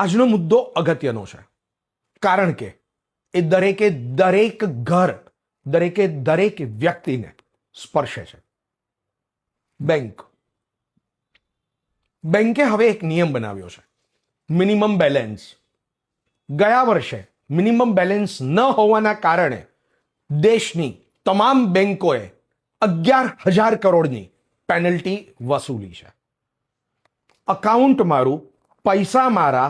આજનો મુદ્દો અગત્યનો છે, કારણ કે એ દરેક ઘર, દરેક વ્યક્તિને સ્પર્શે છે. બેંકે હવે એક નિયમ બનાવ્યો છે, મિનિમમ બેલેન્સ. ગયા વર્ષે મિનિમમ બેલેન્સ ન હોવાના કારણે દેશની તમામ બેંકોએ 11,000 કરોડની પેનલ્ટી વસૂલી છે. અકાઉન્ટ મારું, પૈસા મારા,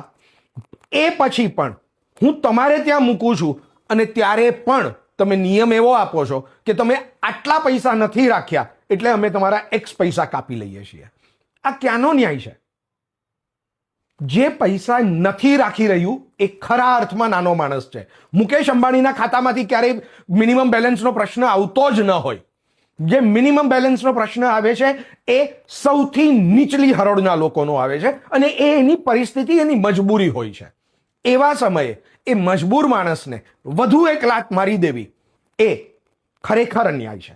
એ પછી પણ હું તમારે ત્યાં મૂકું છું અને ત્યારે પણ તમે નિયમ એવો આપો છો કે તમે આટલા પૈસા નથી રાખ્યા એટલે અમે તમારા એક્સ પૈસા કાપી લઈએ છીએ. આ ક્યાંનો ન્યાય છે? જે પૈસા નથી રાખી રહ્યું એ ખરા અર્થમાં નાનો માણસ છે. મુકેશ અંબાણીના ખાતામાંથી ક્યારેય મિનિમમ બેલેન્સનો પ્રશ્ન આવતો જ ન હોય. જે મિનિમમ બેલેન્સનો પ્રશ્ન આવે છે એ સૌથી નીચલી હરોળના લોકોનો આવે છે અને એ એની પરિસ્થિતિ, એની મજબૂરી હોય છે. એવા સમયે એ મજબૂર માણસને વધુ એક લાત મારી દેવી એ ખરેખર અન્યાય છે.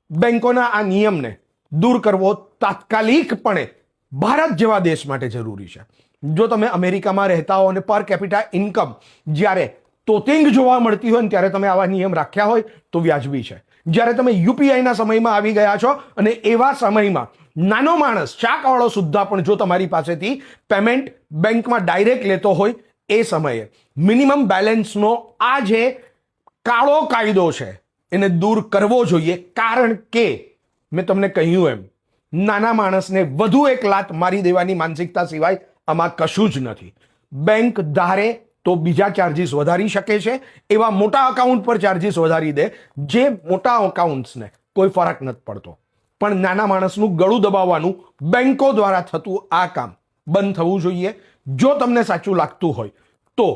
બેંકોના આ નિયમને દૂર કરવો તાત્કાલિકપણે ભારત જેવા દેશ માટે જરૂરી છે. જો તમે અમેરિકામાં રહેતા હો અને પર કેપિટા ઇન્કમ જ્યારે તોતિંગ જોવા મળતી હોય ને ત્યારે તમે આવા નિયમ રાખ્યા હોય તો વ્યાજબી છે. જ્યારે તમે યુપીઆઈના સમયમાં આવી ગયા છો અને એવા સમયમાં નાનો માણસ, ચાકવાળો સુદ્ધા પણ જો તમારી પાસેથી પેમેન્ટ બેંકમાં ડાયરેક્ટ લેતો હોય, એ સમયે મિનિમમ બેલેન્સનો આ જે કાળો કાયદો છે એને દૂર કરવો જોઈએ. કારણ કે મેં તમને કહ્યું એમ, નાના માણસને વધુ એક લાત મારી દેવાની માનસિકતા સિવાય આમાં કશું જ નથી. બેંક ધારે તો બીજા ચાર્જીસ વધારી શકે છે, એવા મોટા અકાઉન્ટ પર ચાર્જીસ વધારી દે જે મોટા અકાઉન્ટ્સને કોઈ ફરક નથી પડતો. પણ નાના માણસનું ગળું દબાવવાનું બેંકો દ્વારા થતું આ કામ બંધ થવું જોઈએ. જો તમને સાચું લાગતું હોય તો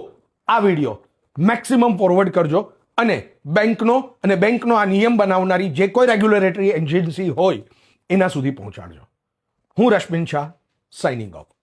આ વિડીયો મેક્સિમમ ફોરવર્ડ કરજો અને બેંકનો આ નિયમ બનાવનારી જે કોઈ રેગ્યુલેટરી એજન્સી હોય એના સુધી પહોંચાડજો. હું રશ્મિન શાહ, સાઇનિંગ ઓફ.